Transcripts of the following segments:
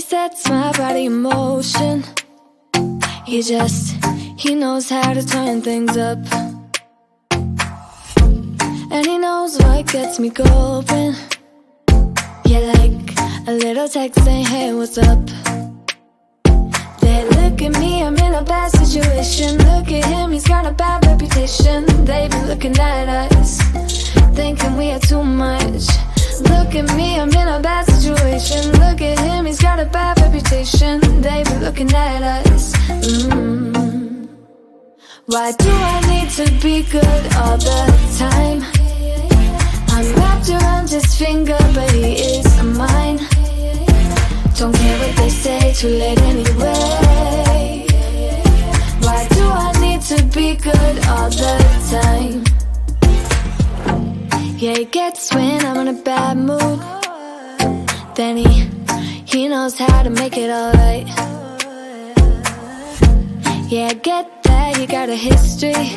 sets my body in motion. He knows how to turn things up. And he knows what gets me going. Yeah, like a little text saying, hey, what's up? They look at me, I'm in a bad situation. Look at him, he's got a bad reputation. They be looking at us, thinking we are too much. Look at me, I'm in a bad situation. Look at him, he's got a bad reputation. They be looking at us. Why do I need to be good all the time? I'm wrapped around his finger, but he is mine. Don't care what they say, too late anyway. Why do I need to be good all the time? Yeah, he gets when I'm in a bad mood. Then he knows how to make it alright. Yeah, I get that he got a history,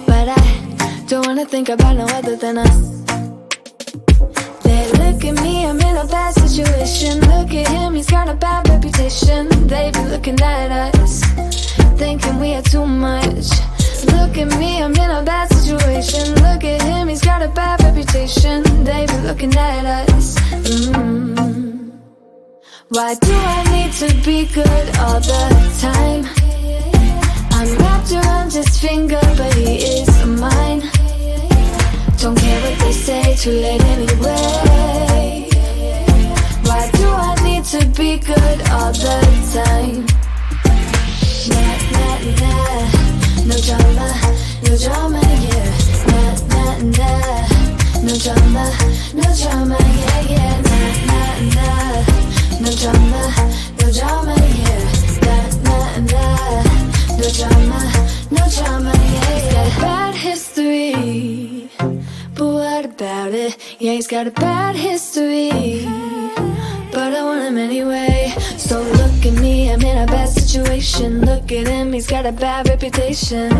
but I don't wanna think about no other than us. They look at me, I'm in a bad situation. Look at him, he's got a bad reputation. They be looking at us, thinking we are too much. Look at me, I'm in a bad situation. Look at him, he's got a bad reputation. They be looking at us. Why do I need to be good all the time? I'm wrapped around his finger, but he is mine. Don't care what they say, too late anyway. Why do I need to be good all the time? Nah, nah, nah. No drama, yeah. Nah, nah, nah. No drama, yeah. Nah, nah, nah. No drama, yeah. Nah, nah, nah. No drama, yeah. He's got a bad history, but what about it? Yeah, he's got a bad history, but I want him anyway. So look at me, I'm in a bad situation. Look at him, he's got a bad reputation,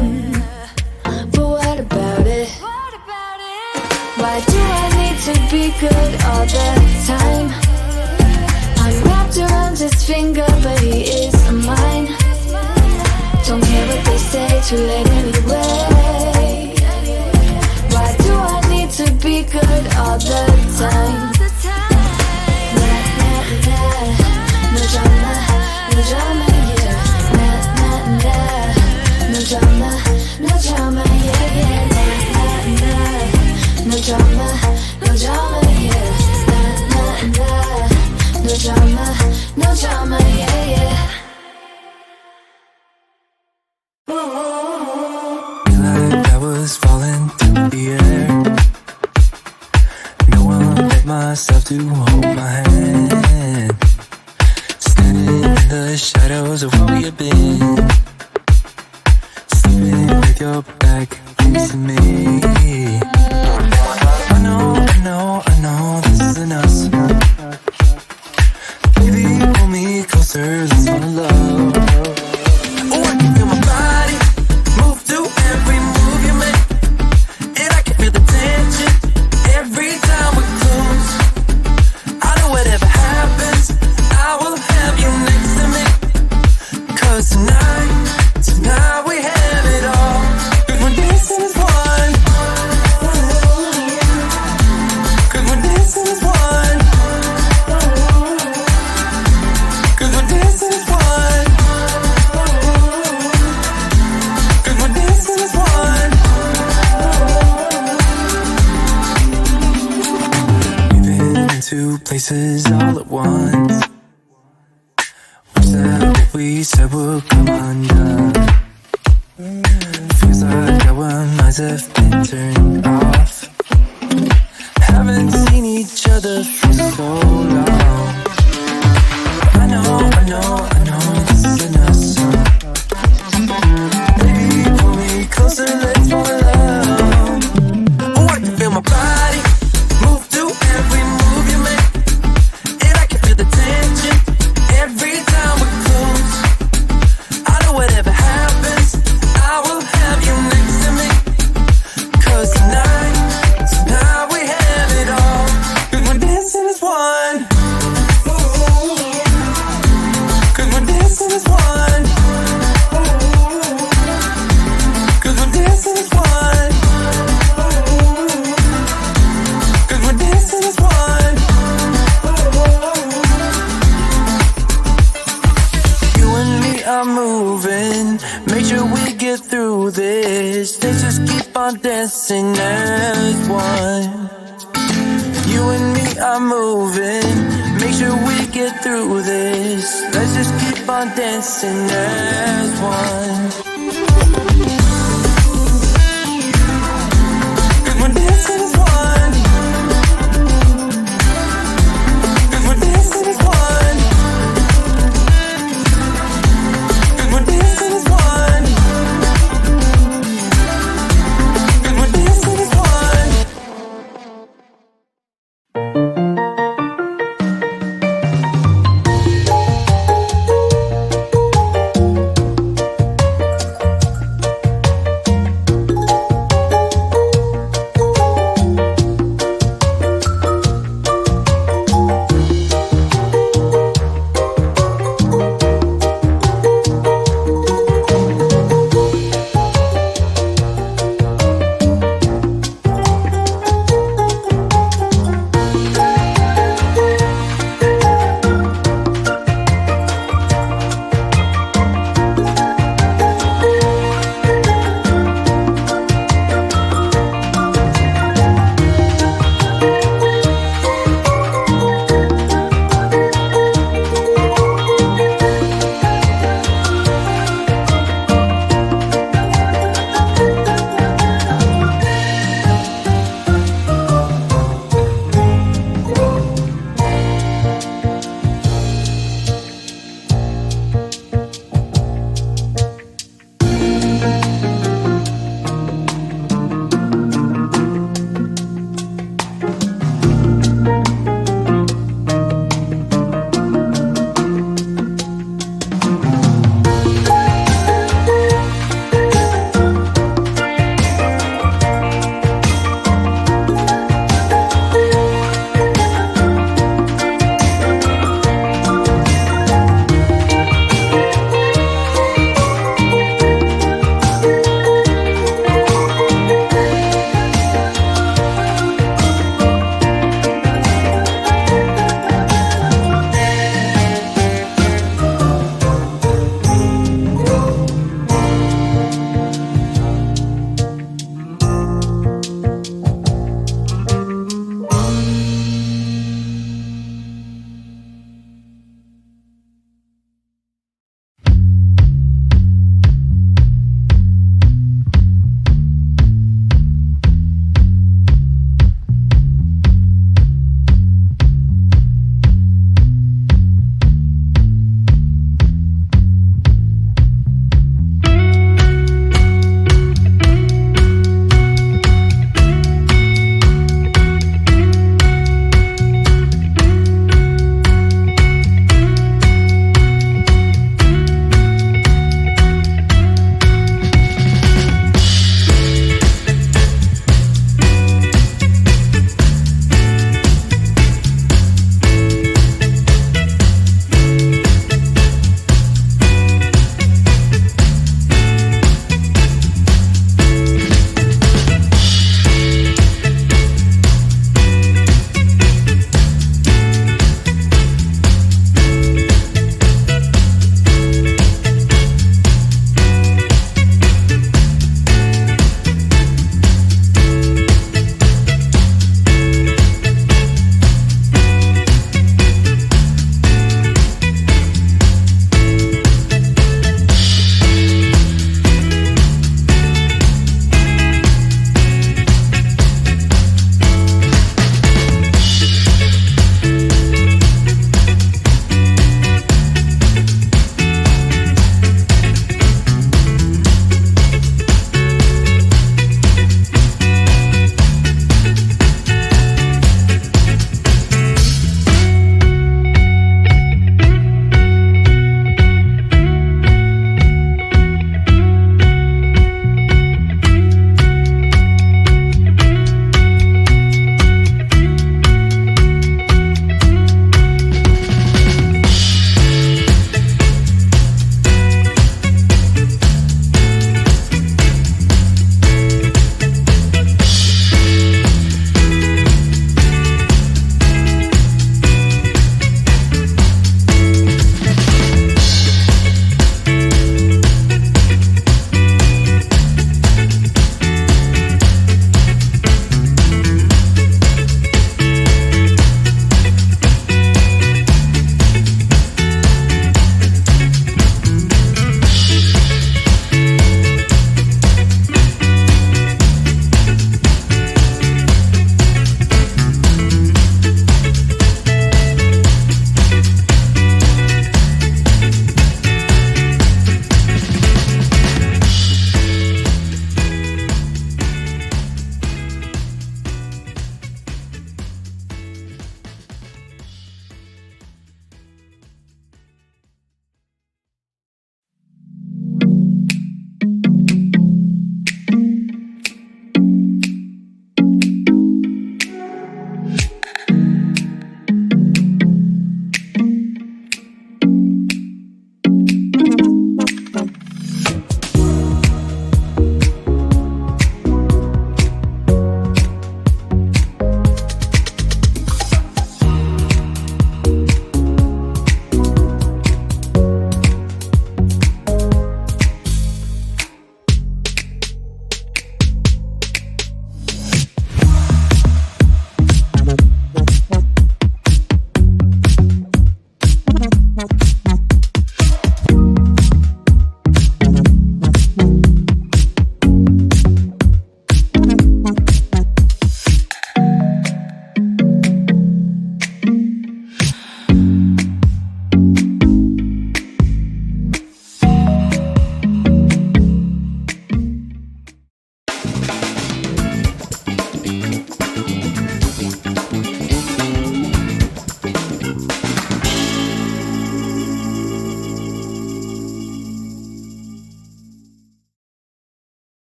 but what about it? Why do I need to be good all the time? I'm wrapped around his finger, but he is mine. Don't care what they say, too late anyway. Why do I need to be good all the time? Nah, nah, nah. No drama, yeah. Nah, nah, nah. No drama, yeah, yeah. Nah, nah, nah. No drama, yeah. Nah, nah, nah. No drama, yeah, yeah. Like I was falling through the air. No one let myself to hold my hand. Standing in the shadows of where we have been. Sleeping with your back facing me. I know this isn't us. Baby, pull me closer, let's fall in love. Oh, I can feel my body move to every move you make. And I can feel the tension every time we're close. I know whatever happens, I will have you next to me. 'Cause tonight we have it all. 'Cause we're dancing as one. 'Cause we're dancing as one. 'Cause we're dancing as one. 'Cause we're dancing as one. We've been in two places all at once. Was that what we said would come undone? Feels like our minds have been turned off. Haven't seen each other for so long. I know this isn't us. Baby, pull me closer, let's fall in love. Oh, I can feel my body move to every move you make. And I can feel the tension every time we're close. I know whatever happens, I will have you next to me. 'Cause tonight get through this. Let's just keep on dancing as one. You and me are moving, make sure we get through this. Let's just keep on dancing as one.